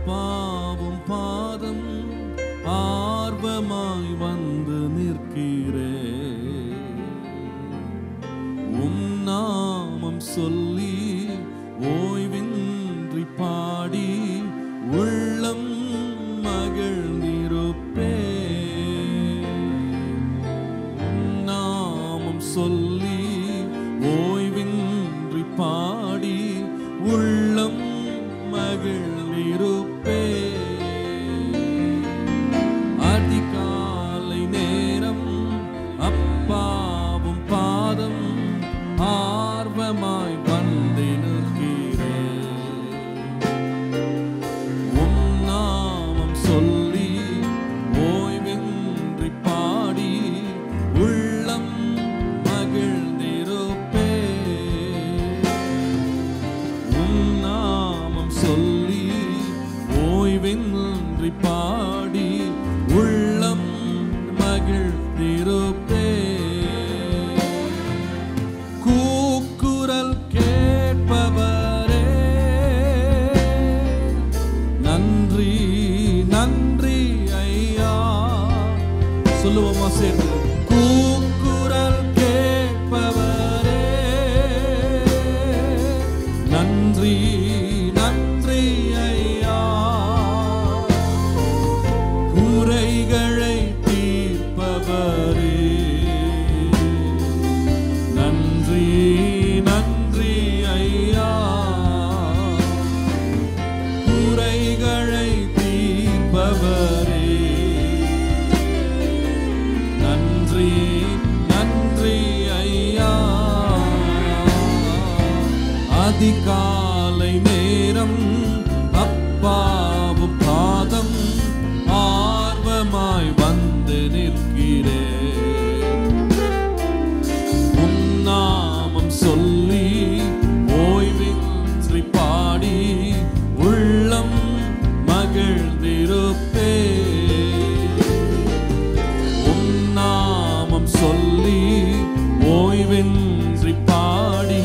அப்பாவும் பாதம் ஆர்வமாய் வந்து நிற்கிறேன். உம் நாமம் சொல்லி ஓய்வின்றி பாடி உள்ளம் மகிழ்ந்திருப்பேன். உம் நாமம் சொல்லி ஓய்வின்றி பாடி உள்ளம் மகிழ்ந்திருப்பேன். அதிகாலை நேரம் அப்பாவும் பாதம் ஆர்வமாய் வந்து நிற்கிறேன். உம் நாமம் சொல்லி ஓய்வின்றி பாடி உள்ளம் மகிழ்ந்திருப்பேன். உம் நாமம் சொல்லி ஓய்வின்றி பாடி உள்ளம் மகிழ்ந்திருப்பேன். கூக்குரல் கேட்பவரே நன்றி நன்றி ஐயா. சொல்லுவோமா சேர்ந்து? கூக்குரல் கேட்பவரே நன்றி நன்றி ஐயா. குறைகளை தீர்ப்பவரே நன்றி நன்றி ஐயா. குறைகளை தீர்ப்பவரே நன்றி நன்றி ஐயா. அதிகாலை நேரம் அப்பாவும் பாதம் ஆர்வமாய் வந்து நிற்கிறேன். உம் நாமம் சொல்லி ஓய்வின்றி பாடி உள்ளம் மகிழ்ந்திருப்பேன். உம் நாமம் சொல்லி ஓய்வின்றி பாடி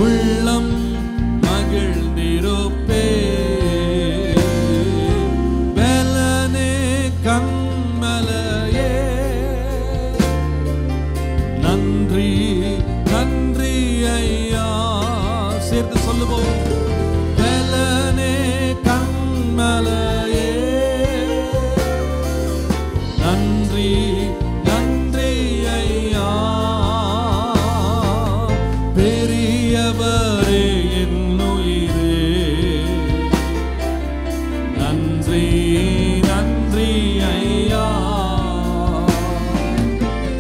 உள்ளம் மகிழ்ந்திருப்பேன். பலனே கண்மலையே நன்றி நன்றி ஐயா. சேர்த்து சொல்லுவோம். பலனே கண்மலையே நன்றி நன்றி ஐயா. பெரியவரே என் உயிரே நன்றி நன்றி ஐயா.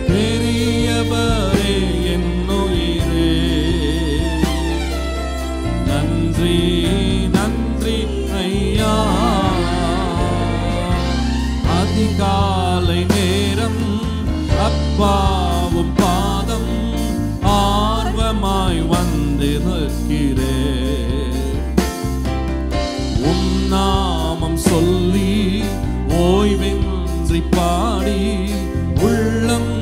பெரியவரே என் உயிரே நன்றி நன்றி ஐயா. அதிகாலை நேரம் அப்பாவும் பாதம் ஆர்வமாய் வந்து நிற்கிறேன். உம் நாமம் சொல்லி ஓய்வின்றி பாடி உள்ளம்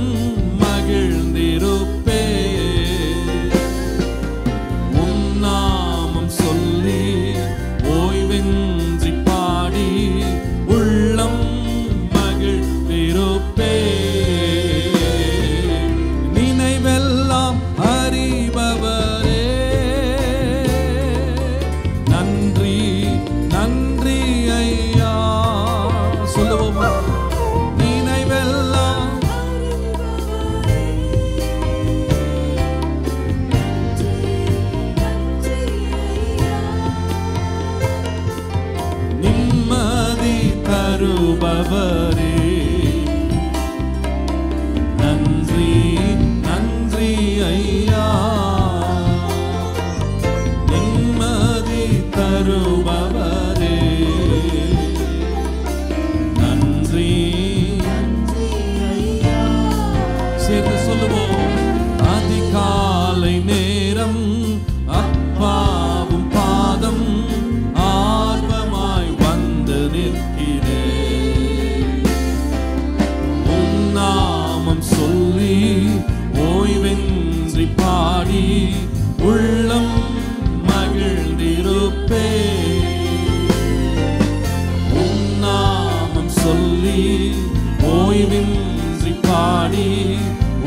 மகிழ்ந்திருப்பேன். உம் நாமம் சொல்லி ஓய்வின்றி பாடி உள்ளம் மகிழ்ந்திருப்பேன். நினைவெல்லாம் அறிபவரே நன்றி நன்றி ஐயா. சொல்லுவோமா? நினைவெல்லாம் நிம்மதி தருபவரே நன்றி நன்றி ஐயா. நிம்மதி தருபவரே நன்றி நன்றி ஐயா. சேர்ந்து சொல்லுவோம். அதிகாலை நேரம் அப்பாவும் பாதம் ஆர்வமாய் வந்து நிற்கிறேன். ஓய்வின்றி பாடி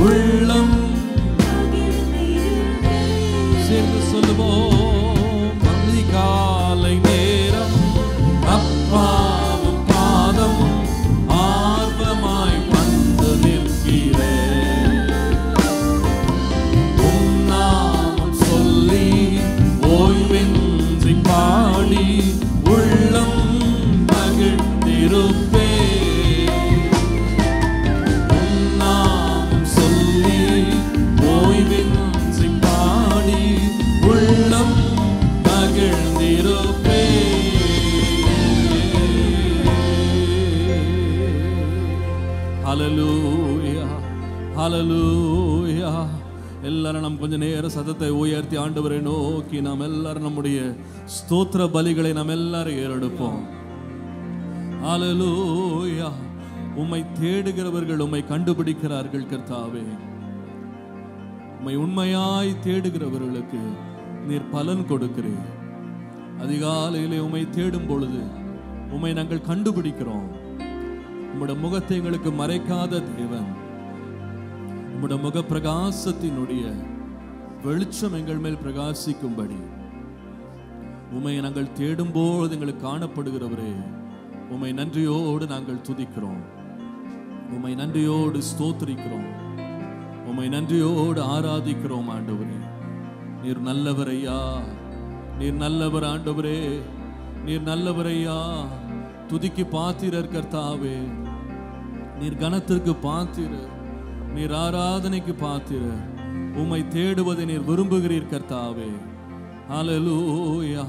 உள்ளம் சேர்ந்து சொல்லுவோம். அதிகாலை நேரம் அப்பாவும் பாதம் ஆர்வமாய் வந்து நிற்கிறேன். உம் நாமம் சொல்லி ஓய்வின்றி பாடி உள்ளம் மகிழ்ந்திருப்பேன். உம் நாமம் சொல்லி ஓய்வின்றி பாடி உள்ளம் மகிழ்ந்திருப்பேன். ஹல்லேலூயா, ஹல்லேலூயா. எல்லாரும் நாம் கொஞ்ச நேரம் சத்தத்தை உயர்த்தி ஆண்டவரை நோக்கி நாம் எல்லாரும் நம்முடைய ஸ்தோத்திர பலிகளை நாம் எல்லாரும் ஏறெடுப்போம். ஹல்லேலூயா. உம்மை தேடுகிறவர்கள் உம்மை கண்டுபிடிக்கிறார்கள் கர்த்தாவே. உம்மை உண்மையாய் தேடுகிறவர்களுக்கு நீர் பலன் கொடுக்கிறீர். அதிகாலையிலே உம்மை தேடும் பொழுது உம்மை நாங்கள் கண்டுபிடிக்கிறோம். உம்முடைய முகத்தை எங்களுக்கு மறைக்காத தேவன், உம்முடைய முக பிரகாசத்தினுடைய வெளிச்சம் எங்கள் மேல் பிரகாசிக்கும்படி உம்மை நாங்கள் தேடும்போது எங்களுக்கு காணப்படுகிறவரே, உம்மை நன்றியோடு நாங்கள் துதிக்கிறோம். உம்மை நன்றியோடு ஸ்தோத்திரிக்கிறோம். உம்மை நன்றியோடு ஆராதிக்கிறோம். ஆண்டவரே, நீர் நல்லவர் ஐயா, நீர் நல்லவர் ஆண்டவரே, நீர் நல்லவர் ஐயா. துதிக்கு பாத்திரர் கர்த்தாவே, நீர் கனத்திற்கு பாத்திரர், நீர் ஆராதனைக்கு பாத்திரர். உம்மை தேடுவதை நீர் விரும்புகிறீர் கர்த்தாவே. ஹல்லேலூயா.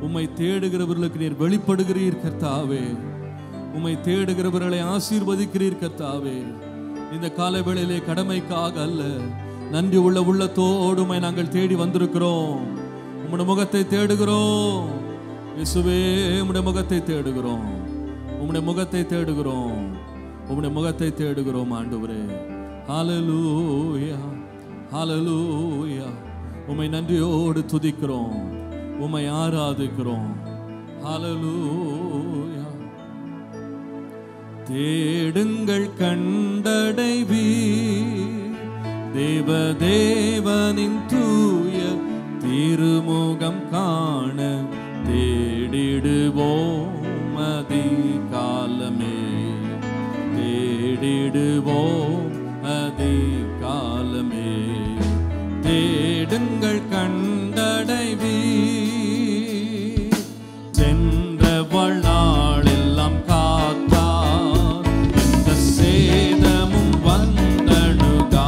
உம்மை தேடுகிறவர்களுக்கு நீர் வெளிப்படுகிறீர் கர்த்தாவே. உம்மை தேடுகிறவர்களை ஆசீர்வதிக்கிறீர் கர்த்தாவே. இந்த காலை வேளையிலே கடமைக்காக அல்ல, நன்றி உள்ள உள்ளத்தோடு உம்மை நாங்கள் தேடி வந்திருக்கிறோம். உம்முடைய முகத்தை தேடுகிறோம் இயேசுவே, உம்முடைய முகத்தை தேடுகிறோம், உம்முடைய முகத்தை தேடுகிறோம், உம்முடைய முகத்தை தேடுகிறோம் ஆண்டவரே. ஹல்லேலூயா, ஹல்லேலூயா. உம்மை நன்றியோடு துதிக்கிறோம், உம்மை ஆராதிக்கிறோம். ஹல்லேலூயா. தேடுங்கள் கண்டடைவீர், தேவதேவனின் தூய திருமுகம் காண தேடிடுவோம் அதிகாலமே, தேடிடுவோம் அதிகாலமே. தேடுங்கள் கண்டடைவீர், சென்ற வாழ்நாளெல்லாம் காத்தார், எந்த சேதமும் வந்தணுகாமல்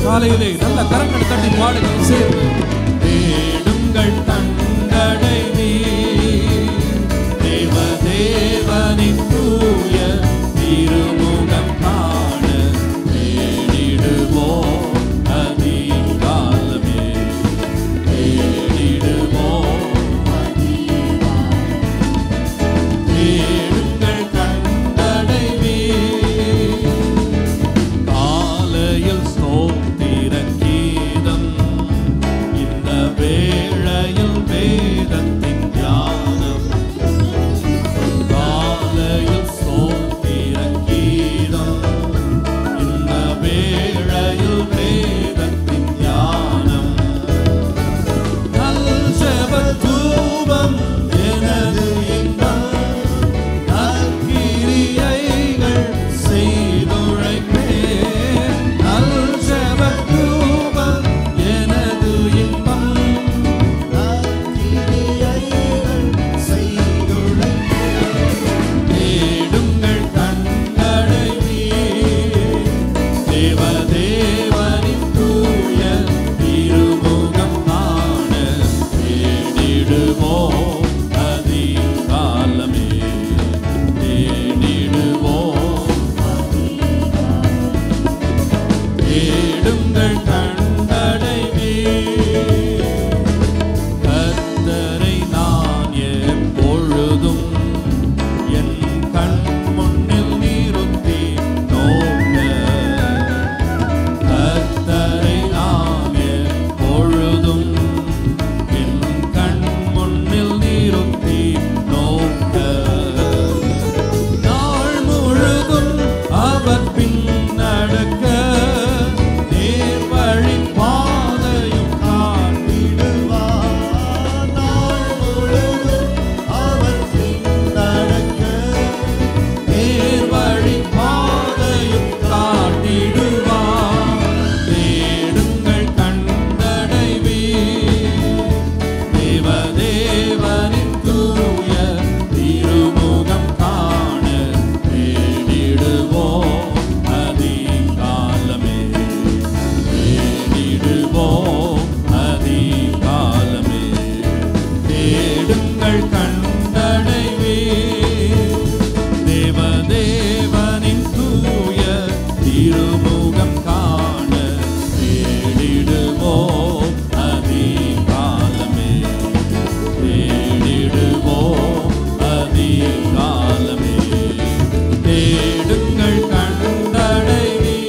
காலையிலே நல்ல கரங்களை தட்டி பாடுங்கள் சேர்ந்து. தேடுங்கள் தங்களை தேவனின் தூய திருமுகம் காண தேடிடுவோம் அதிகாலமே. தேடிடுவோம் தேடுங்கள் கண்டடைவே. காலையில் ஸ்தோத்திர கீதம், இந்த வேளையில் வேதத்தின் தியானம். காலையில் ஸ்தோத்திர கீதம், இந்த வேளையில் வேதத்தின் தியானம். நல் ஜெபத் தூபம் எனது இன்பம், நற்கிரியைகள் செய்துழைப்பேன். நல் ஜெபத் தூபம் எனது இன்பம், நற்கிரியைகள் செய்துழைப்பேன். தேடுங்கள் கண்டடைவீர், தேவனின் தூய திருமுகம் காண தேடிடுவோம் அதிகாலமே. தேடிடுவோம் தேடுங்கள் கண்டடைவீர். கர்த்தரை நான் எப்பொழுதும் என் கண் முன்னில் நிறுத்தி நோக்க. கர்த்தரை நான் எப்பொழுதும் என் கண் முன்னில் நிறுத்தி நோக்க. நாள் முழுதும் அவர் பின் நடக்க, நேர் வழி பாதையும் காட்டிடுவார். நாள் முழுதும் அவர் பின் நடக்க, நேர் வழி பாதையும் காட்டிடுவார். தேடுங்கள் கண்டடைவீர், தேவனின் தூய திருமுகம் காண தேடிடுவோம் அதிகாலமே. தேடிடுவோம் அதிகாலமே. தேடுங்கள் கண்டடைவீர், தேவனின் தூய திருமுகம் காண தேடிடுவோம் அதிகாலமே. தேடிடுவோம் அதிகாலமே. தேடுங்கள் கண்டடைவீர்.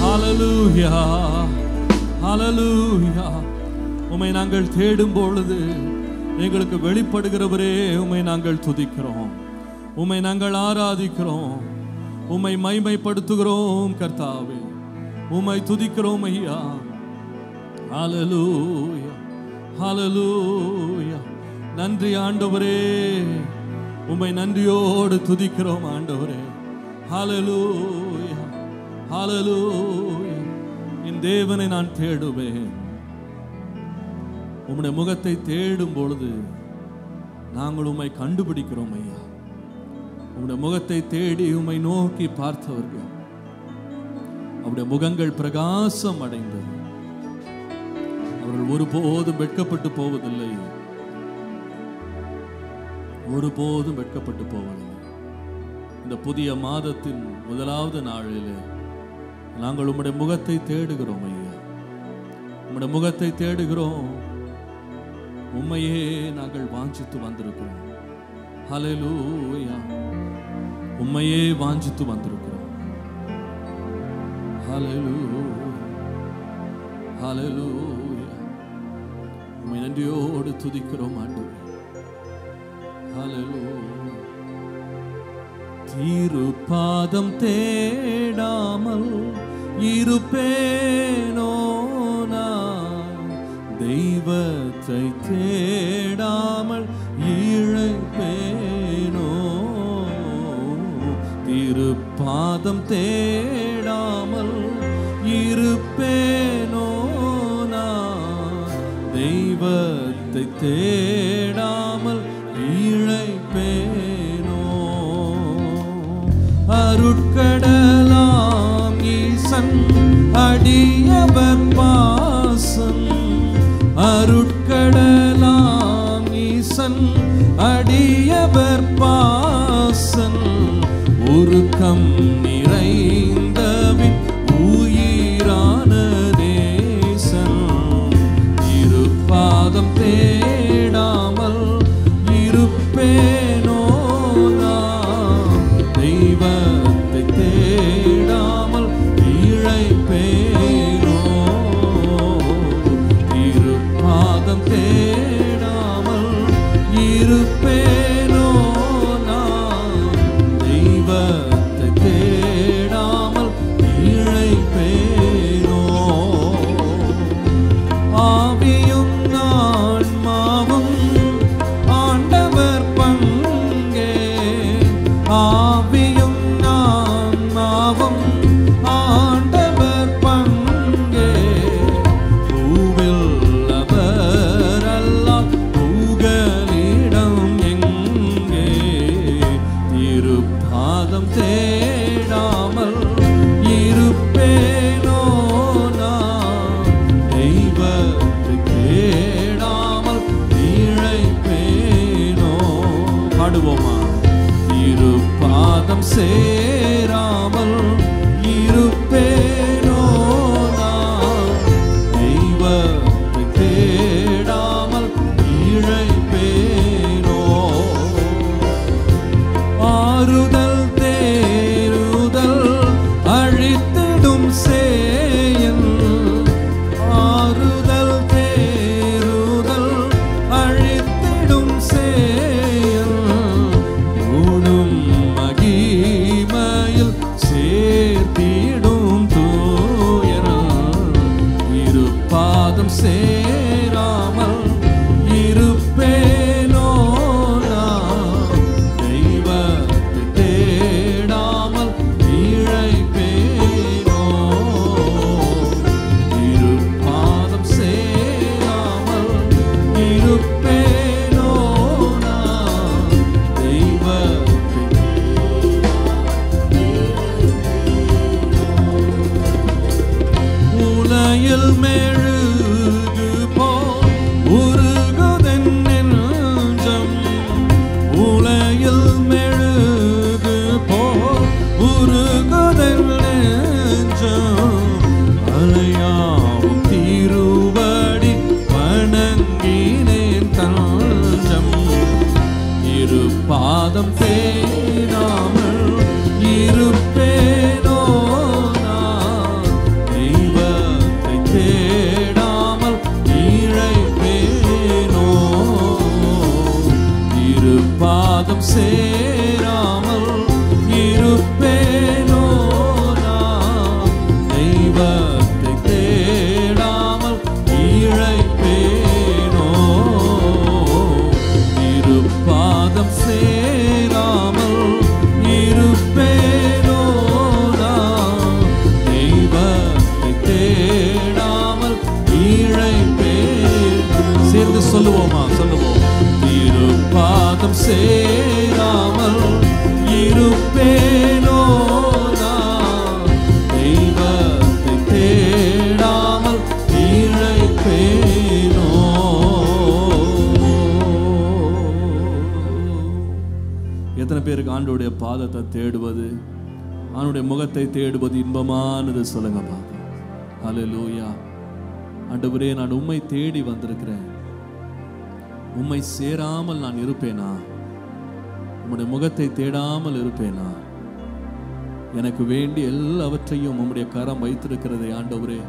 ஹல்லேலூயா, ஹல்லேலூயா. உம்மை நாங்கள் தேடும் பொழுது எங்களுக்கு வெளிப்படுகிறவரே, உம்மை நாங்கள் துதிக்கிறோம், உம்மை நாங்கள் ஆராதிக்கிறோம், உம்மை மைமைப்படுத்துகிறோம் கர்த்தாவே, உம்மை துதிக்கிறோம் ஐயா. ஹல்லேலூயா, ஹல்லேலூயா. நன்றி ஆண்டவரே, உம்மை நன்றியோடு துதிக்கிறோம் ஆண்டவரே. ஹல்லேலூயா, ஹல்லேலூயா. என் தேவனை நான் தேடுவேன். உம்முடைய முகத்தை தேடும் பொழுது நாங்கள் உம்மை கண்டுபிடிக்கிறோம் ஐயா. உம்முடைய முகத்தை தேடி உம்மை நோக்கி பார்த்தவர்கள் அவருடைய முகங்கள் பிரகாசம் அடைந்தது. அவர்கள் ஒருபோதும் வெட்கப்பட்டு போவதில்லை, ஒருபோதும் வெட்கப்பட்டு போவதில்லை. இந்த புதிய மாதத்தின் முதலாவது நாளிலே நாங்கள் உம்முடைய முகத்தை தேடுகிறோம் ஐயா. உம்முடைய முகத்தை தேடுகிறோம். உம்மையே நாங்கள் வாஞ்சித்து வந்திருக்கிறோம். ஹல்லேலூயா. உம்மையே வாஞ்சித்து வந்திருக்கிறோம். ஹல்லேலூயா, ஹல்லேலூயா. உம்மை நன்றியோடு துதிக்கிறோம் ஆண்டவரே. ஹல்லேலூயா. திருப்பாதம் தேடாமல் இருப்பேனோ நான், தெய்வத்தை தேடாமல் இழைப்பேனோ. திருப்பாதம் தேடாமல் இருப்பேனோ நான், தெய்வத்தை தேடாமல் இழைப்பேனோ. அருட்கடலாம் ஈச பாசன் அடியவர் பாசன் உருக்கம் நிறைந்தவின் உயிரான தேசன் இருபாதம் தேடாமல் இருப்பேனோ நான் தெய்வத்தை தேடாமல் இழைப்பேனோ இருபாதம் தேடாமல் இருப்பேனோ நான் தெய்வத்தை தேடாமல் இழைப்பேனோ ஆவியும் ஆன்மாவும் ஆண்டவர் பங்கே ஆவியும் ஆன்மாவும் ஆண்டவர் பங்கே பூவில் அவர் அல்லால் புகலிடம் எங்கே இருபாதம் தேடாமல் இருப்பேனோ நான் தெய்வத்தை தேடாமல் இழைப்பேனோ பாடுவோமா இருபாதம் சேராமல் இருப்பேனோ நான் தெய்வத்தை தேடாமல் இழைப்பேனோ ஆறுதல் தேறுதல் அழித்திடும் சேயன் ஆறுதல் தேறுதல் அழித்திடும் சேயன் ஊடும் மகிமையில் சேர்த்திடும் தூயன் இருபாதம் சேராமல் இருப்பேனோ நான் தெய்வத்தை தேடாமல் இழைப்பேனோ இருபாதம் சேராமல் இருப்பேனோ நான் தெய்வத்தை உலையில் மெழுகு போல் உருகுதென் நெஞ்சம் உலையில் மெழுகு போல் உருகுதென் நெஞ்சம் அலையாவும் திருவடி வணங்கினேன் தஞ்சம் இருபாதம் தேடாமல் இருப்பேனோ நான் தெய்வத்தை தேடாமல் இழைப்பேனோ இருபாதம் சேராமல் இருப்பேனோ நான் தெய்வத்தை தேடாமல் இழைப்பேனோ இருபாதம் சேராமல் இருப்பேனோ நான் தெய்வத்தை தேடாமல் இழைப்பேனோ சேர்ந்து சொல்லுவோமா சொல்லுவோம் இருபாதம் சேராமல் இருப்பேனோ நான் தெய்வத்தை தேடாமல் இழைப்பேனோ எத்தனை பேருக்கு ஆண்டவருடைய பாதத்தை தேடுவது அவனுடைய முகத்தை தேடுவது இன்பமானது சொல்லுங்க பாப்போம் ஹல்லேலூயா ஆண்டவரே நான் உம்மை தேடி வந்திருக்கிறேன் உம்மை சேராமல் நான் இருப்பேனா உம்முடைய முகத்தை தேடாமல் இருப்பேனா எனக்கு வேண்டிய எல்லாவற்றையும் உம்முடைய கரம் வைத்திருக்கிறதே ஆண்டவரே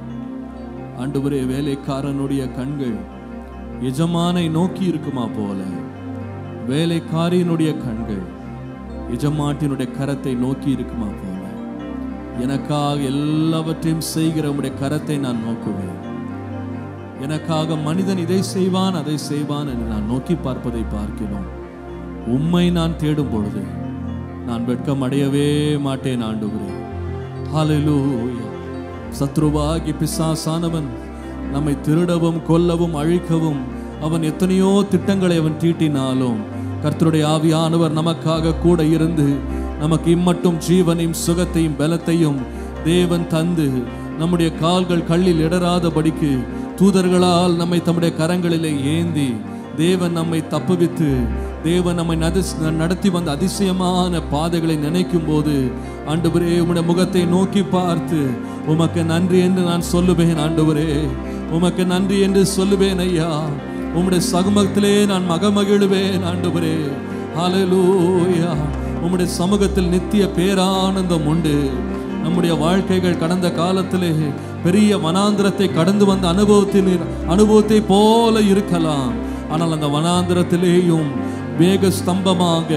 ஆண்டவரே வேலைக்காரனுடைய கண்கள் எஜமானை நோக்கி இருக்குமா போல வேலைக்காரியினுடைய கண்கள் எஜமாட்டினுடைய கரத்தை நோக்கி இருக்குமா போல எனக்காக எல்லாவற்றையும் செய்கிற உம்முடைய கரத்தை நான் நோக்குவேன் எனக்காக மனிதன் இதை செய்வான் அதை செய்வான் என்று நான் நோக்கி பார்ப்பதை பார்க்கிறோம் உம்மை நான் தேடும் பொழுது நான் வெட்கம் அடையவே மாட்டேன் ஆண்டவரே ஹல்லேலூயா சத்ருவாகி பிசாசானவன் நம்மை திருடவும் கொல்லவும் அழிக்கவும் அவன் எத்தனையோ திட்டங்களை அவன் தீட்டினாலும் கர்த்தருடைய ஆவியானவர் நமக்காக கூட இருந்து நமக்கு இம்மட்டும் ஜீவனையும் சுகத்தையும் பலத்தையும் தேவன் தந்து நம்முடைய கால்கள் கல்லில் இடராதபடிக்கு தூதர்களால் நம்மை தம்முடைய கரங்களிலே ஏந்தி தேவன் நம்மை தப்புவித்து தேவன் நம்மை நடத்தி வந்த அதிசயமான பாதைகளை நினைக்கும் போது ஆண்டவரே உம்முடைய முகத்தை நோக்கி பார்த்து உமக்கு நன்றி என்று நான் சொல்லுவேன். ஆண்டவரே உமக்கு நன்றி என்று சொல்லுவேன் ஐயா. உம்முடைய சமூகத்திலே நான் மகிழுவேன் ஆண்டவரே. ஹல்லேலூயா. உம்முடைய சமூகத்தில் நித்திய பேரானந்தம் உண்டு. நம்முடைய வாழ்க்கைகள் கடந்த காலத்திலே பெரிய வனாந்திரத்தை கடந்து வந்த அனுபவத்தை போல இருக்கலாம். ஆனால் அந்த வனாந்திரத்திலேயும் வேக ஸ்தம்பமாக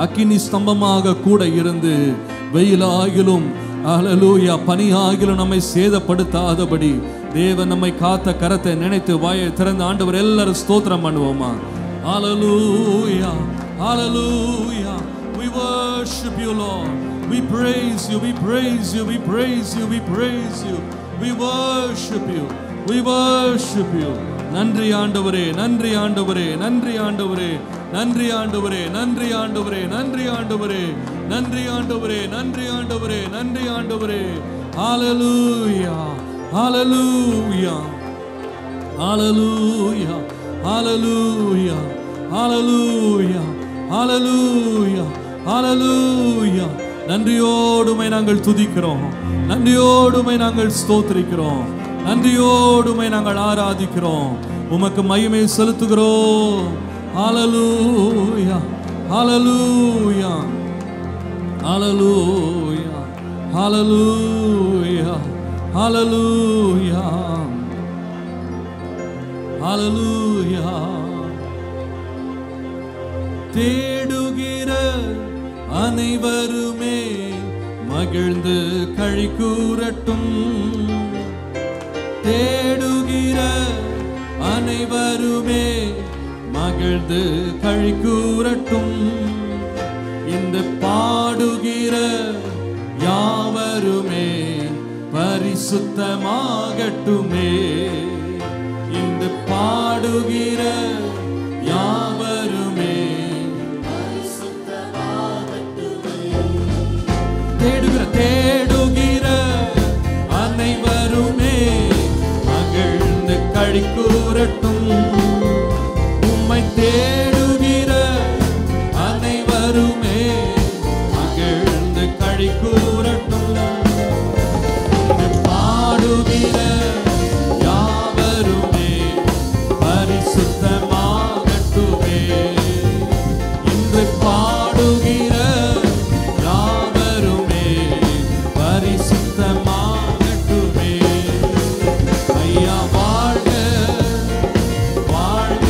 அக்கினி ஸ்தம்பமாக கூட இருந்து வெயிலாகிலும் ஹல்லேலூயா பனியாகிலும் நம்மை சேதப்படுத்தாதபடி தேவன் நம்மை காத்த கரத்தை நினைத்து வாயை திறந்த ஆண்டவர் எல்லாரும் ஸ்தோத்திரம் பண்ணுவோமா? ஹல்லேலூயா, ஹல்லேலூயா. We worship you, Lord. We praise you, we praise you, we praise you, we praise you. We worship you, we worship you. நன்றி ஆண்டவரே, நன்றி ஆண்டவரே, நன்றி ஆண்டவரே, நன்றி ஆண்டவரே, நன்றி ஆண்டவரே, நன்றி ஆண்டவரே, நன்றி ஆண்டவரே, நன்றி ஆண்டவரே, நன்றி ஆண்டவரே. ஹல்லேலூயா, ஹல்லேலூயா, ஹல்லேலூயா, ஹல்லேலூயா, ஹல்லேலூயா, ஹல்லேலூயா, ஹல்லேலூயா. நன்றியோடுமை நாங்கள் துதிக்கிறோம், நன்றியோடுமை நாங்கள் ஸ்தோத்திரிக்கிறோம், நன்றியோடுமை நாங்கள் ஆராதிக்கிறோம், உமக்கு மகிமை செலுத்துகிறோம். ஹல்லேலூயா, ஹல்லேலூயா, ஹல்லேலூயா, ஹல்லேலூயா, ஹல்லேலூயா, ஹல்லேலூயா. தேடுகிற அனைவருமே மகிழ்ந்து களி கூறட்டும். தேடுகிற அனைவருமே மகிழ்ந்து களி கூறட்டும். இந்த பாடுகிற யாவருமே பரிசுத்தமாகட்டுமே. இந்த பாடுகிற யாவருமே தேடுகிற அனைவருமே மகிழ்ந்து களி கூறட்டும். உம்மை தேடுகிற அனைவருமே மகிழ்ந்து களி கூறட்டும். பாடுகிற யாவருமே பரிசுத்தமாகட்டுமே. இன்று பாடுகிற பரிசுத்தமாகட்டுமே. ஐயா வாழ்க, வாழ்க,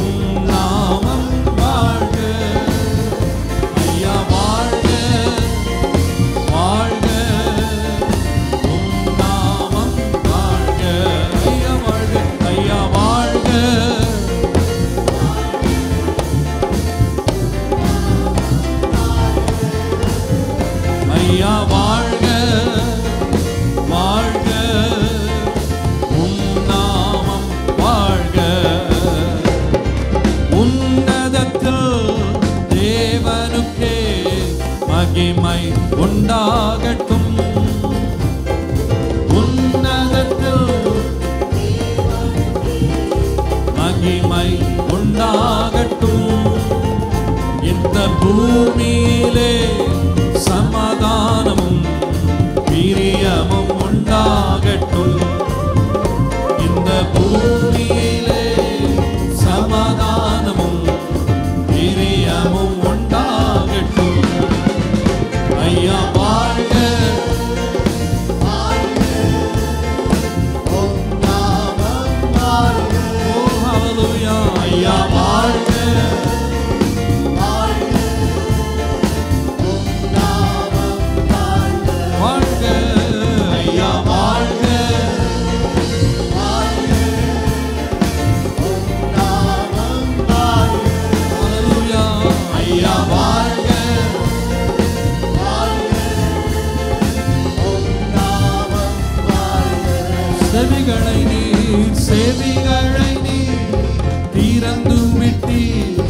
உம் நாமம் வாழ்க. ஐயா வாழ்க, வாழ்க, உம் நாமம் வாழ்க. ஐயா வாழ்க, ஐயா வாழ்க, ஐயா வாழ்க, வாழ்க, உம் நாமம் வாழ்க. உன்னதத்தில் தேவனுக்கே மகிமை உண்டாகட்டும். உன்னதத்தில் மகிமை உண்டாகட்டும். இந்த பூமியிலே சமாதானமும் பிரியமும் உண்டாகட்டும். இந்த பூமியிலே சமாதானமும் பிரியமும் உண்டாகட்டும். ஐயா வாழ்க, உம் நாமம் வாழ்க. ஓ ஹல்லேலூயா. ஐயா வாழ்க, வாழ்க, ஐயா வாழ்க, ஹல்லேலூயா. ஐயா வாழ்க, செவிகளை நீர், செவிகளை நீர் திறந்து விட்டீர்,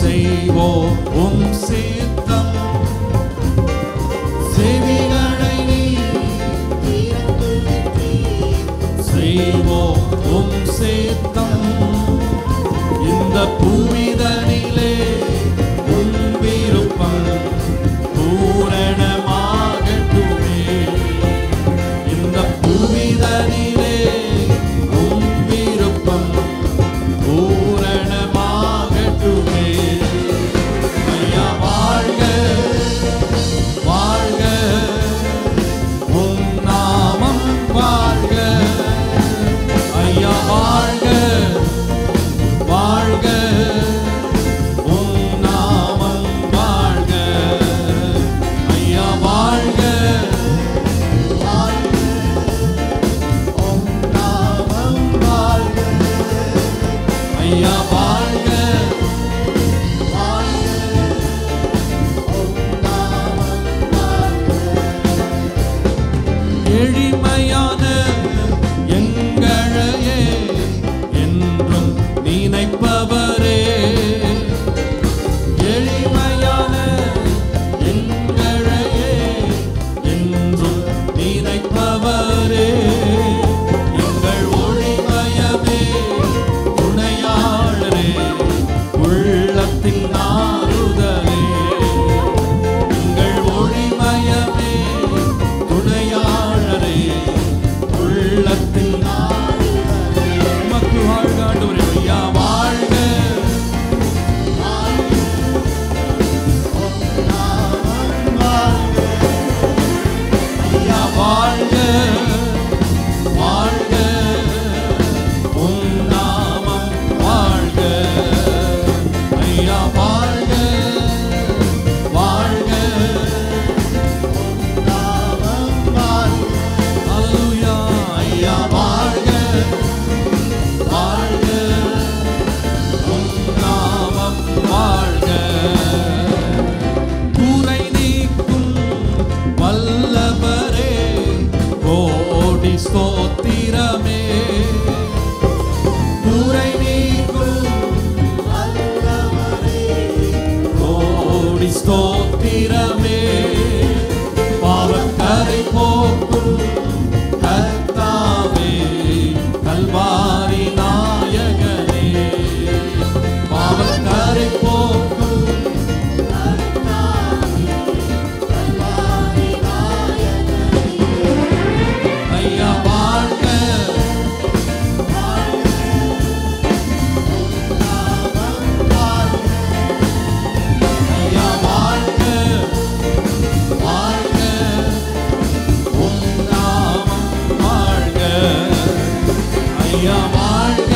செய்வோம் உம் சித்தம். செவிகளை நீர் செய்வோம் உம் சித்தம். இந்த பூமிதனிலே உம் விருப்பம் பூரணமாகட்டுமே. இந்த பூமிதனிலே உம் விருப்பம் பூரணமாகட்டுமே. ஐயா வாழ்க வாழ்க, உம் நாமம் வாழ்க. ஐயா வாழ்க வாழ்க, உம் நாமம் வாழ்க. ஐயா வாழ்க வாழ்க, உம் நாமம் வாழ்க. ஐயா வாழ்க வாழ்க, உம் நாமம் வாழ்க. எளிமையான எங்களையே என்றும் நினைப்பவரே, எளிமையான எங்களையே என்றும் நினைப்பவரே, எங்கள் ஒளிமயமே துணையாளரே, உள்ளத்தின் ஆறுதலே. எங்கள் ஒளிமயமே துணையாளரே, உள்ளத்தின் ஆறுதலே. உமக்கு வாழ்க ஆண்டவரே. ஐயா வாழ்க ஐயா வாழ்க வாழ்க, உம் நாமம் வாழ்க. ஐயா வாழ்க வாழ்க, உம் நாமம் வாழ்க. அல்லேலூயா. ஐயா வாழ்க வாழ்க, உம் நாமம் வாழ்க. குறை நீக்கும் வல்லவரே, கோடி ஸ்தோத்திரமே. குறை நீக்கும் வல்லவரே, கோடி ஸ்தோத்திரமே. பாவக்கரை போக்கும் கர்த்தாவே, கல்வாரி நாயகனே. பாவக்கரை போக்கும் கர்த்தாவே, கல்வாரி நாயகனே. ஐயா வாழ்க வாழ்க, உம் நாமம் வாழ்க. ஐயா வாழ்க வாழ்க, உம் நாமம் வாழ்க. ஐயா வாழ்க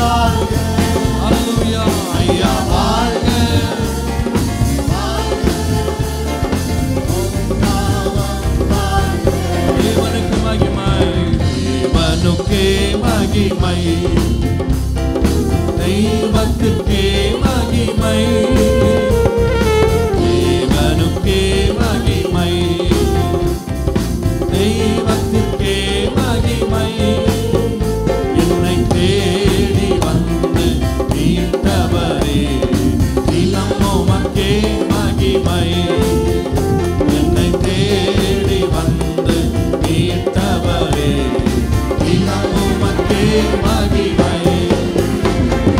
வாழ்க, அல்லேலூயா. ஐயா வாழ்க வாழ்க, உம் நாமம் வாழ்க. தேவனுக்கு மகிமை, தேவனுக்கே மகிமை, தெய்வத்துக்கே மகிமை. தேவனுக்கே மகிமை, தெய்வத்துக்கே மகிமை. என்னை தேடி வந்து மீட்டவரே, தினம் உமக்கே மகிமை. என்னை தேடி வந்து மீட்டவரே, தினம் உமக்கே மகிமை.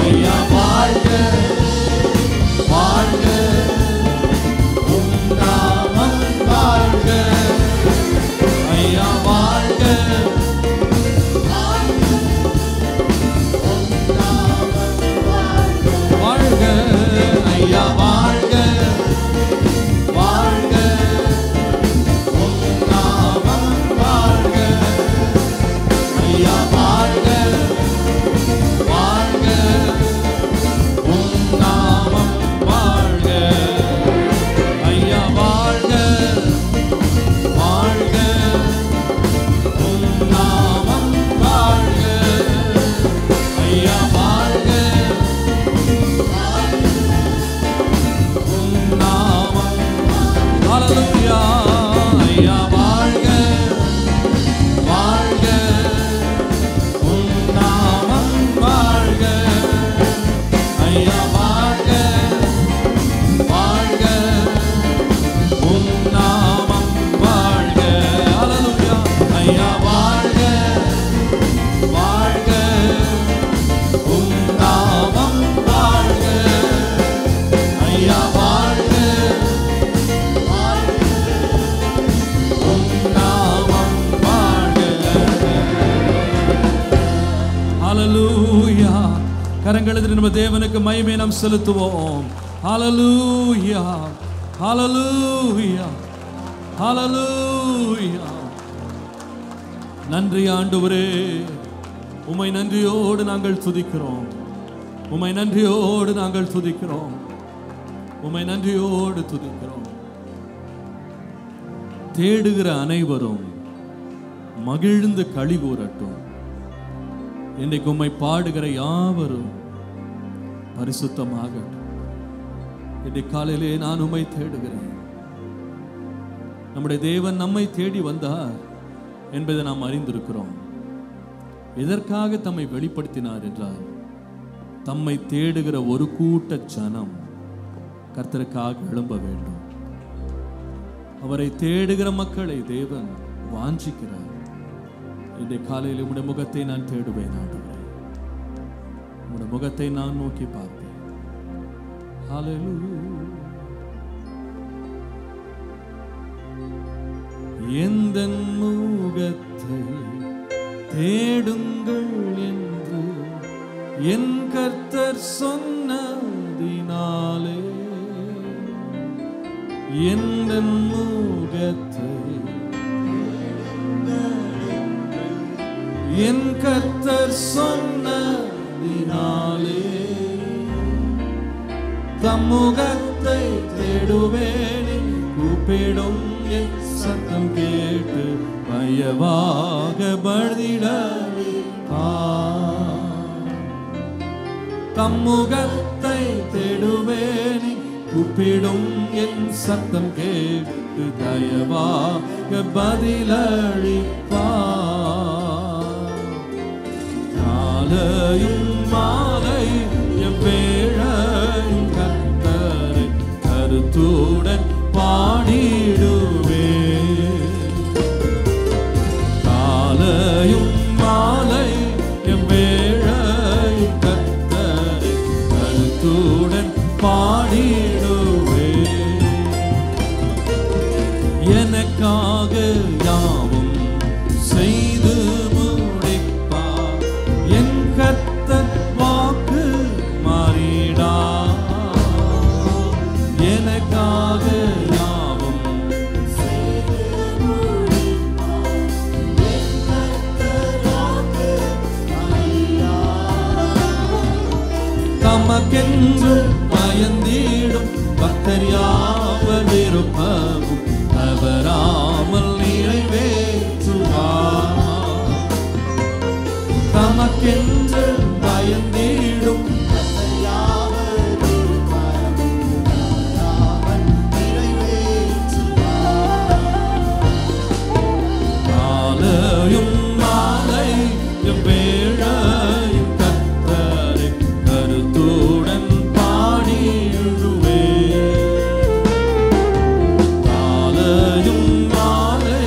ஐயா வாழ்க வாழ்க, கரங்களெதிர நம்ம தேவனுக்கு மகிமை நாம் செலுத்துவோம். ஹல்லேலூயா, ஹல்லேலூயா, ஹல்லேலூயா. நன்றி ஆண்டவரே, உம்மை நன்றியோடு நாங்கள் துதிக்கிறோம். உம்மை நன்றியோடு நாங்கள் துதிக்கிறோம். உம்மை நன்றியோடு துதிக்கிறோம். தேடுகிற அனைவரும் மகிழ்ந்து களி கூறட்டும். இன்றைக்கு உம்மை பாடுகிற யாவரும் பரிசுத்தமாகட்டும். இன்றைக்கு காலையிலே நான் உம்மை தேடுகிறேன். நம்முடைய தேவன் நம்மை தேடி வந்தார் என்பதை நாம் அறிந்திருக்கிறோம். எதற்காக தம்மை வெளிப்படுத்தினார் என்றால், தம்மை தேடுகிற ஒரு கூட்ட ஜனம் கர்த்தருக்காக எழும்ப வேண்டும். அவரை தேடுகிற மக்களை தேவன் வாஞ்சிக்கிறார். இன்றைய காலையில் உம்முடைய முகத்தை நான் தேடுவேன் ஆண்டவரே. உம்முடைய முகத்தை நான் நோக்கி பார்ப்பேன். ஹல்லேலூயா. எந்தன் முகத்தை தேடுங்கள் என்று என் கர்த்தர் சொன்னதினாலே எந்தன் முகத்தை என் கர்த்தர் சொன்னதினாலே தம் முகத்தை தேடுவேனே. கூப்பிடும் என் சத்தம் கேட்டு பயவாக பதிலளிப்பார். தம் முகத்தை தேடுவேனே. கூப்பிடும் என் சத்தம் கேட்டு தயவாக பதிலளிப்பார். காலையும் மாலை எவ்வேளையும் கர்த்தரை கருத்துடன் பாடிடுவே. காலையும் மாலை எவ்வேளையும் கர்த்தரை கருத்துடன் பாடிடுவே. எனக்காக யாவும் செய்து முடிப்பார். என் கர்த்தர் வாக்கு மாறிடா. எனக்காக யாவும் செய்து முடிப்பார். என் கர்த்தர் வாக்கு மாறிடா. தமக்கென்று பயந்திடும் பக்தர் யாவர் விருப்பமும் தவறாமல் நிறைவேற்றுவார். தமக்கென்று பயந்திடும் பக்தர் யாவர் விருப்பமும் தவறாமல் நிறைவேற்றுவார். காலையும் மாலை எவ்வேளையும் கர்த்தரை கருத்துடன் பாடிடுவே. காலையும் மாலை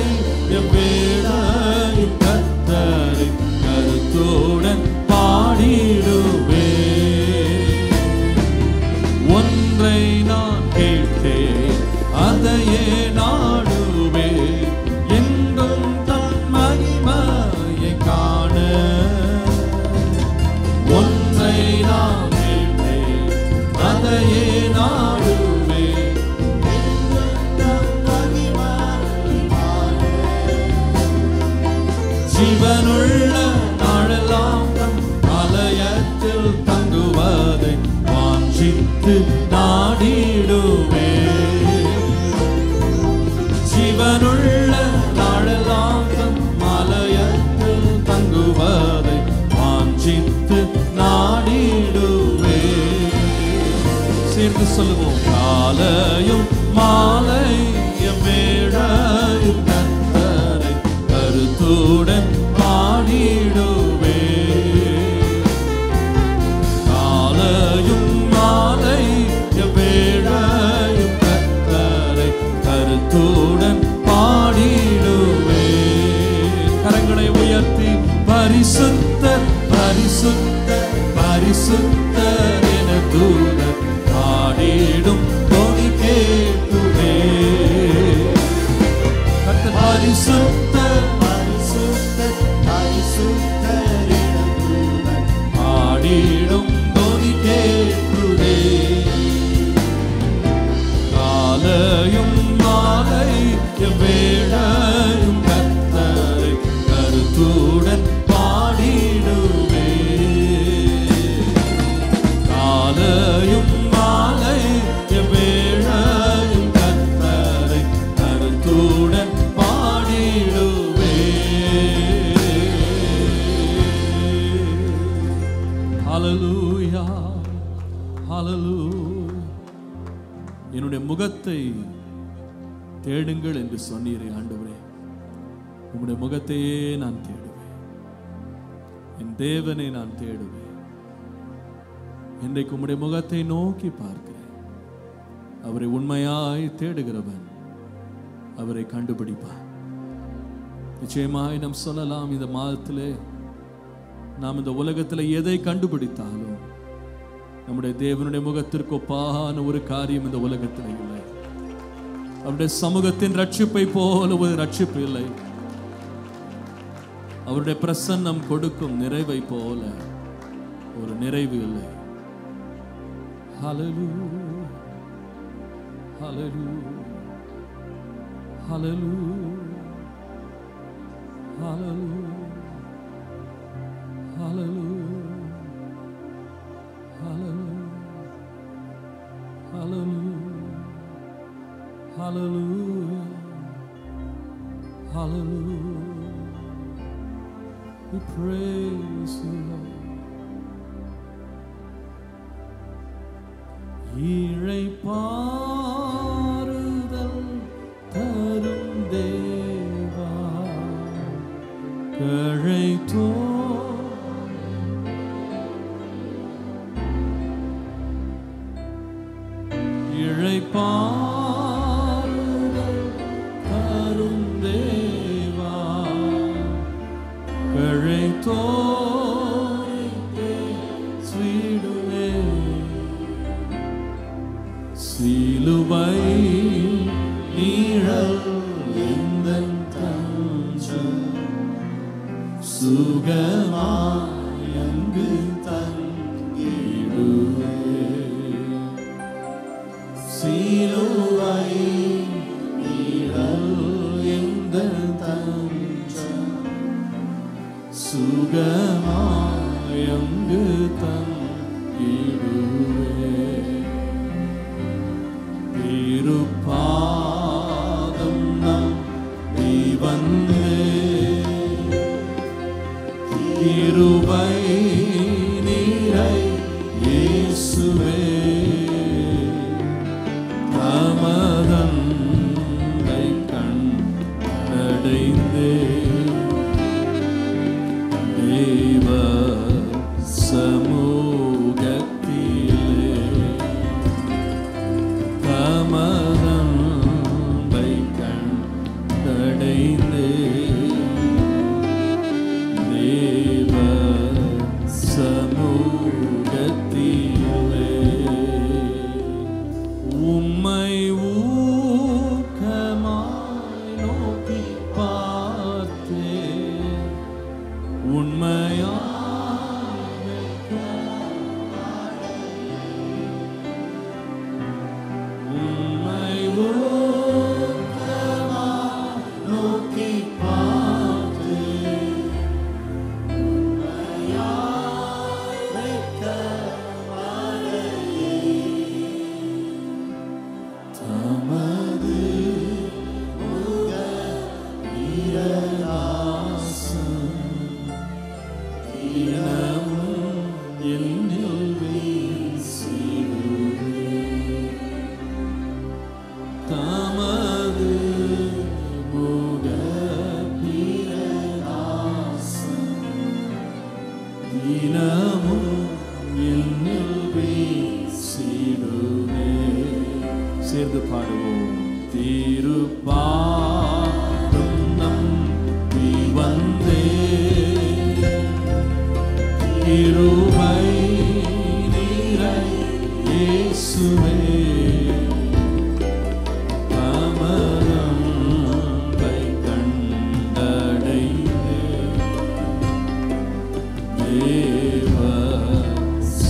எவ்வேளையும் கர்த்தரை கருத்துடன் பாடிடுவே. ஒன்றை நான் கேட்டேன், அதையே நாடுவே. என்றும் தன் மகிமையை காண. ஒன்றை நான் கேட்டேன், அதையே நாடுவே. ஜீவனுள்ள நாளெல்லாம் தம் ஆலயத்தில் தங்குவதை வாஞ்சித்து நாடிடுவே. ஜீவனுள்ள நாளெல்லாம் தம் ஆலயத்தில் தங்குவதை வாஞ்சித்து நாடிடுவே. சேர்ந்து சொல்லுவோம். காலையும் மாலை எவ்வேளையும் கர்த்தரை கருத்துடன் பாடிடுவே. காலையும் மாலை எவ்வேளையும் கர்த்தரை கருத்துடன் பாடிடுவே. கரங்களை உயர்த்தி பரிசுத்தர் பரிசுத்தர் பரிசுத்தர் என தூதர் பாடிடும் தொனி கேட்டுவே. கர்த்தர் பரிசுத்தர் பரிசுத்தர் பரிசுத்தர் என தூதர் பாடிடும் ஹalleluya ஹalleluya. என்னுடைய முகத்தை தேடுங்கள் என்று சொன்னீரே ஆண்டவரே, உம்முடைய முகத்தையே நான் தேடுவேன், என் தேவனை நான் தேடுவேன். இன்றைக்கு உம்முடைய முகத்தை நோக்கி பார்க்கிறேன். அவரை உண்மையாய் தேடுகிறவன் அவரை கண்டுபிடிப்பான். நிச்சயமாய் நாம் சொல்லலாம், இந்த மாதத்திலே நாம் இந்த உலகத்தில் எதை கண்டுபிடித்தாலும் நம்முடைய தேவனுடைய முகத்திற்கு ஒப்பான ஒரு காரியம் இந்த உலகத்தில் இல்லை. அவருடைய சமூகத்தின் ரட்சிப்பை போல ஒரு ரட்சிப்பு இல்லை. அவருடைய பிரசன்னம் கொடுக்கும் நிறைவை போல ஒரு நிறைவு இல்லை. ஹalleluya ஹalleluya ஹalleluya ஹalleluya ஹalleluya hallelujah hallelujah hallelujah. We praise you, Lord. இளைப்பாறுதல் தரும் தேவா, கழைத்தோ இளைப்பாறுதல் தரும் தேவா, கழைத்தோரை ஸ்வீடுவே. சிலுவை நீழல் எந்தன் தஞ்சம், சுகமாய் அங்கு தங்கிடுவே. சிலுவை நீழல் எந்தன் தஞ்சம், சுகமாய் அங்கு தங்கிடுவே. திருப்பாதம் நம்பி வந்தேன், கிருபை நீரை இயேசுவே. தமதன்னை கண்டடைந்தேன், தேவ சமூகத்திலே. தமதன்னை கண்டடைந்தேன், தேவ சமூகத்திலே. உம்மை ஊக்கமாய் நோக்கி பார்த்தேன், உண்மையாய் உம்மை ஊக்கமாய் நோக்கி பார்த்தேன், உண்மையாய் வெட்கப்படவில்லை. தமது முக பிரகாசம் தினமும் என்னில் வீசிடுவே. தமது முக பிரகாசம் தினமும் என்னில் வீசிடுவே. சேர்ந்து பாடுவோம். திருப்பாதம் நம்பி வந்தேன், கிருபை நீரை இயேசுவே. தமதன்னை கண்டடைந்தேன், தேவ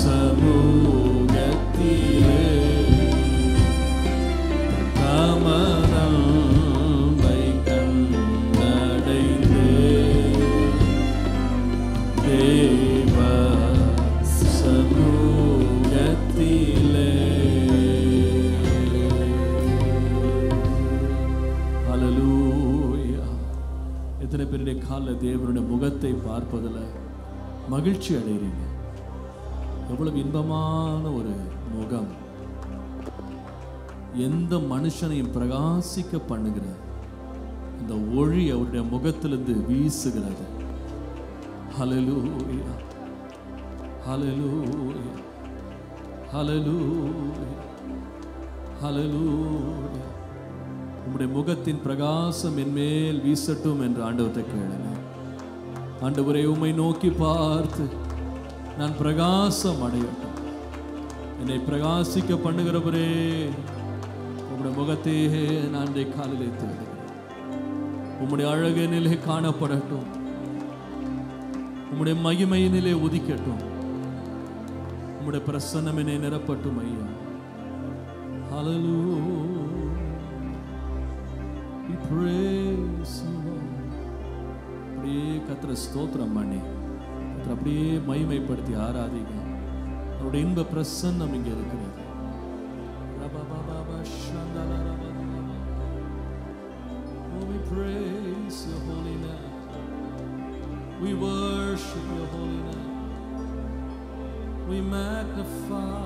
சமூகத்திலே. தமதன்னை கண்டடைந்தேன், தேவ சமூகத்திலே. ஹalleluya. எத்தனை பேருடைய கால தேவனுடைய முகத்தை பார்ப்பதில் மகிழ்ச்சி அடைகிறீங்க? எவ்வளவு இன்பமான ஒரு முகம், எந்த மனுஷனையும் பிரகாசிக்க பண்ணுகிற அந்த ஒளி அவருடைய முகத்திலிருந்து வீசுகிறது. ஹல்லேலூயா, ஹல்லேலூயா, ஹல்லேலூயா, ஹல்லேலூயா. உம்முடைய முகத்தின் பிரகாசம் என் மேல் வீசட்டும் என்று ஆண்டவரை கேளுங்க. ஆண்டவரை உம்மை நோக்கி பார்த்து நான் பிரகாசம் அடையட்டும். என்னை பிரகாசிக்க பண்ணுகிறவரே, உம்முடைய முகத்தையே நான் காலிலே தேடுகிறேன். உம்முடைய அழகினிலே காணப்படட்டும், உம்முடைய மகிமையினிலே உதிக்கட்டும், உம்முடைய பிரசன்னம் என்னை நிரப்பட்டும் ஐயா. Hallelujah, we praise you. அப்படியே கர்த்தரை ஸ்தோத்திரம் பண்ணி அப்படியே மகிமைப்படுத்தி ஆராதிங்க. அவருடைய இன்ப பிரசன்னம் இங்கே இருக்கிறது. We praise your holy name. We worship your holy name. We magnify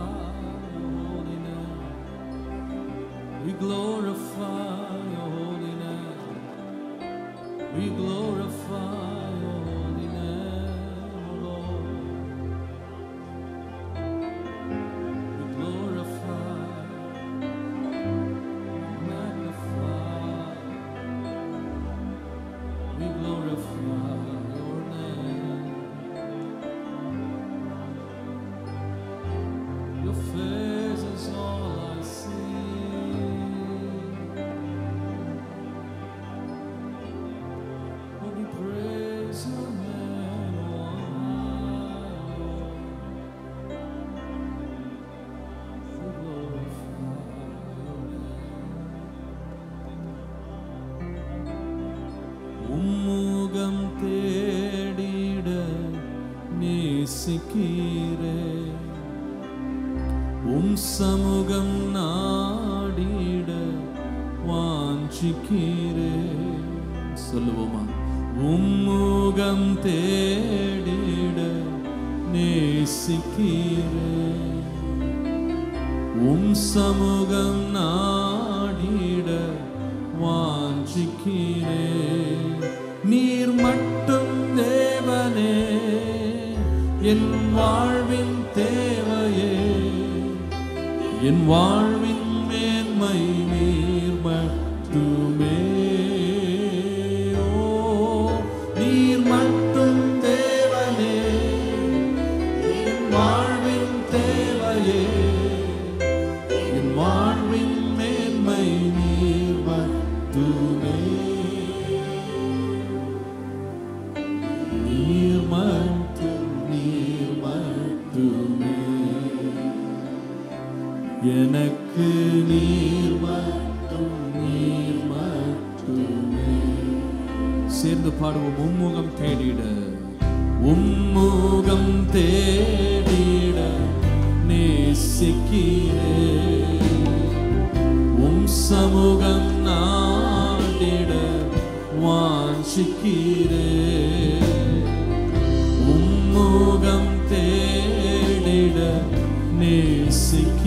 your holy name. We glorify your holy name. We glorify your holy name, O Lord. We glorify, magnify, we glorify your name. Your face is all I see. We praise your name, O high. We glorify your name. உம்முகம் தேடிட நேசிக்கிறேன், உம் சமூகம் நாடிட வாஞ்சிக்கிறேன். சொல்லுவோமா? உம்முகம் தேடிட நேசிக்கிறேன், உம் சமூகம் நாடிட வாஞ்சிக்கிறேன். நீர் மட்டும் தேவனே, என் வாழ்வின் தேவையே, என் வாழ்வின் மேன்மை நீர் மட்டுமே. ஓ, நீர் மட்டும் தேவனே, என் வாழ்வின் தேவையே, என் வாழ்வின் மேன்மை நீர் மட்டுமே. நீர் மட்டும், நீர் மட்டுமே, எனக்கு நீர் மட்டும், நீர் மட்டுமே. சேர்ந்து பாடுவோம். உம்முகம் தேடிட, உம்முகம் தேடிட நேசிக்கிறேன், உம் சமூகம் நாடிட வாஞ்சிக்கிறேன். உம்முகம் தேடிட நேசிக்கிறேன்,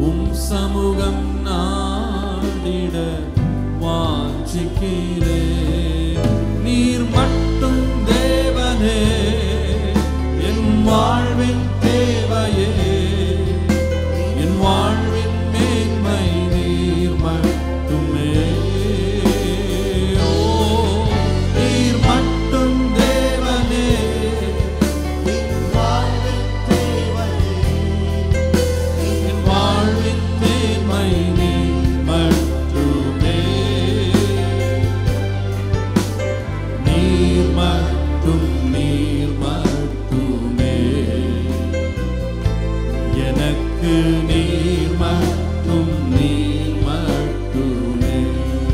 உம் சமூகம் நாடிட வாஞ்சிக்கிறேன். நீர் மட்டும் தேவனே, என் வாழ்வின் தேவையே, என் வாழ்வின் மேன்மை நீர் மட்டுமே. ஓ, நீர் மட்டும் தேவனே, என் வாழ்வின் தேவையே, என் வாழ்வின் மேன்மை நீர் மட்டுமே. நீர் மட்டும், நீர் மட்டுமே, எனக்கு நீர் மட்டும், நீர் மட்டுமே.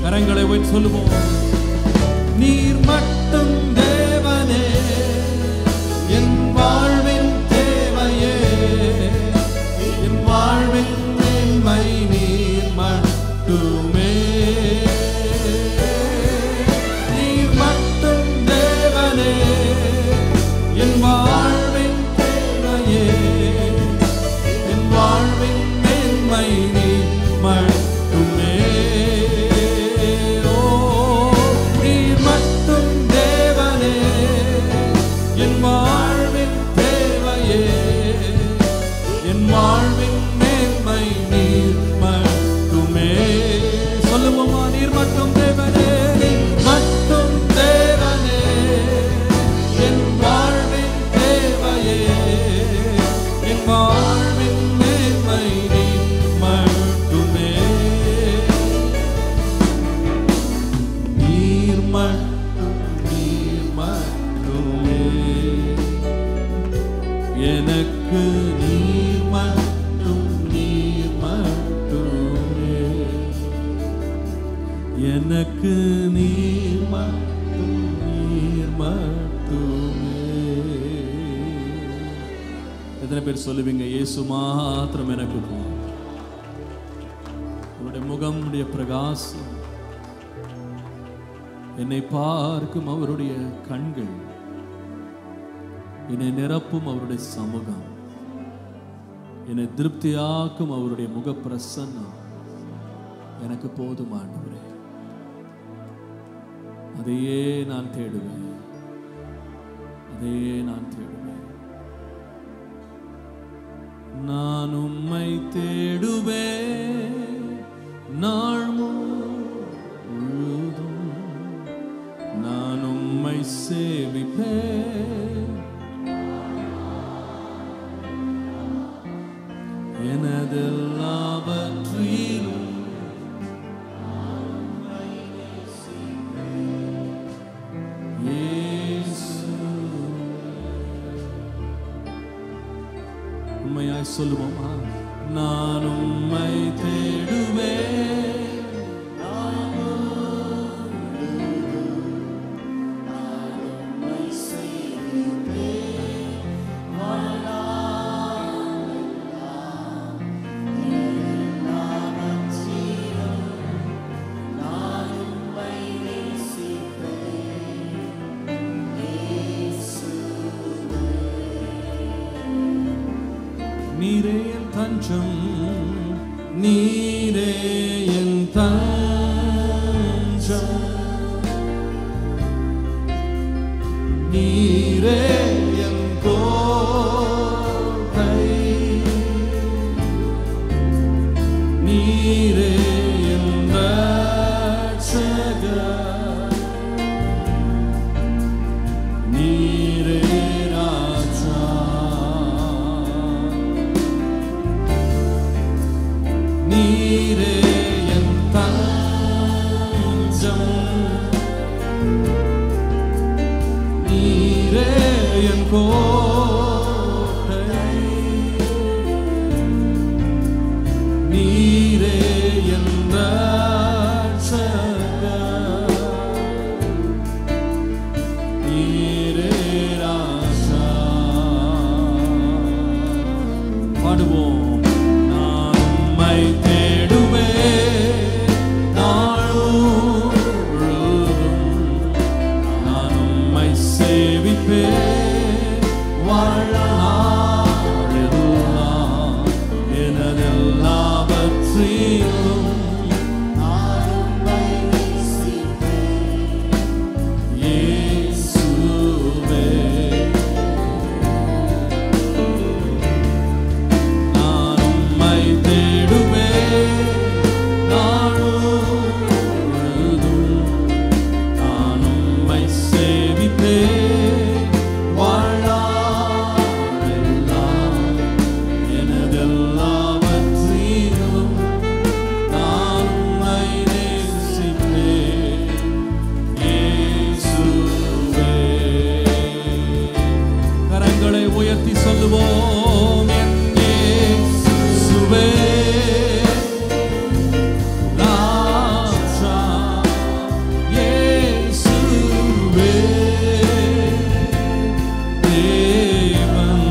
கரங்களை வைத்து சொல்லுவோம். நீர் மட்டும் தேவனே, என் வாழ்வின் தேவையே, என் வாழ்வின் மேன்மை நீர் மட்டுமே. நீர் மட்டும் தேவனே, எனக்கு நீர் மட்டும், நீர் மட்டுமே. எனக்கு நீர் மட்டும், நீர் மட்டுமே. எத்தனை பேர் சொல்லுவீங்க இயேசு மாத்திரம் எனக்கு போதும்? அவருடைய முகம், அவருடைய பிரகாசம், என்னை பார்க்கும் அவருடைய கண்கள், என்னை நிரப்பும் அவருடைய சமூகம், என்னை திருப்தியாக்கும் அவருடைய முக பிரசன்னம் எனக்கு போதும் ஆண்டவரே. அதையே நான் தேடுவேன், அதையே நான் தேடுவேன். நான் உம்மை தேடுவேன் நாள் முழுதும், நான் உம்மை சேவிப்பேன், எனதெல்லாவற்றிலும் உண்மையாய் சொல்லுவோமா? நான் உம்மை தேடுவேன், நீரே என் தஞ்சம், நீரே என் தஞ்சம், நீரே என் கோட்டை, நீரே என் ரட்சகர், நீரே ராஜா, நீரே என் தஞ்சம், நீரே என் கோட்டை, நீரே என் ரட்சகர், நீரே ராஜா. பாடுவோம். உயர்த்தி சொல்லுவோம். என் இயேசுவே ராஜா, இயேசுவே தேவன்,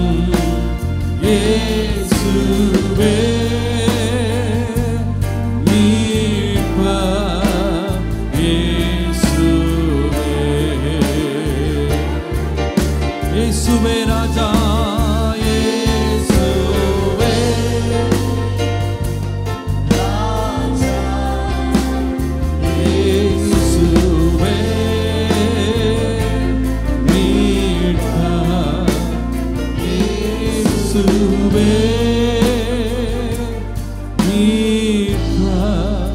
இயேசுவே மீட்பர், இயேசுவே, இயேசுவே ராஜா, இயேசுவே ராஜா, இயேசுவே மீட்பர், இயேசுவே மீட்பர்,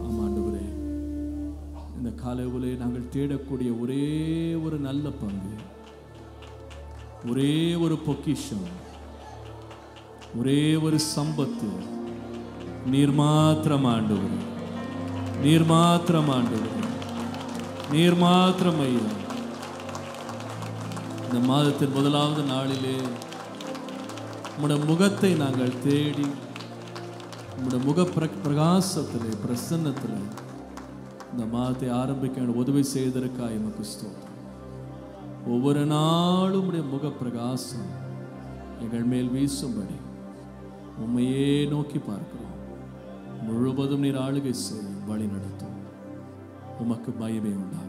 ஆமாண்டவரே, இந்த காலையிலே நாங்கள் தேடக்கூடிய ஒரே ஒரு நல்ல பங்கு ஒரே ஒரு பொக்கிஷம், ஒரே ஒரு சம்பத்து, நீர் மாத்திரம் ஆண்டவரே, நீர் மாத்திரம் ஆண்டவரே, நீர் மாத்திரம் ஐயா. இந்த மாதத்தின் முதலாவது நாளிலே உம்முடைய முகத்தை நாங்கள் தேடி உம்முடைய முக பிரகாசத்திலே பிரசன்னத்திலே இந்த மாதத்தை ஆரம்பிக்க உதவி செய்ததற்காக எமக்கு ஸ்தோத்திரம். ஒவ்வொரு நாளும் உம்முடைய முக பிரகாசம் எங்கள் மேல் வீசும்படி உம்மையே நோக்கி பார்க்கிறோம். முழுவதும் நீர் ஆளுகை செய்யும், வழி நடத்தும். உமக்கு பயமே உண்டா.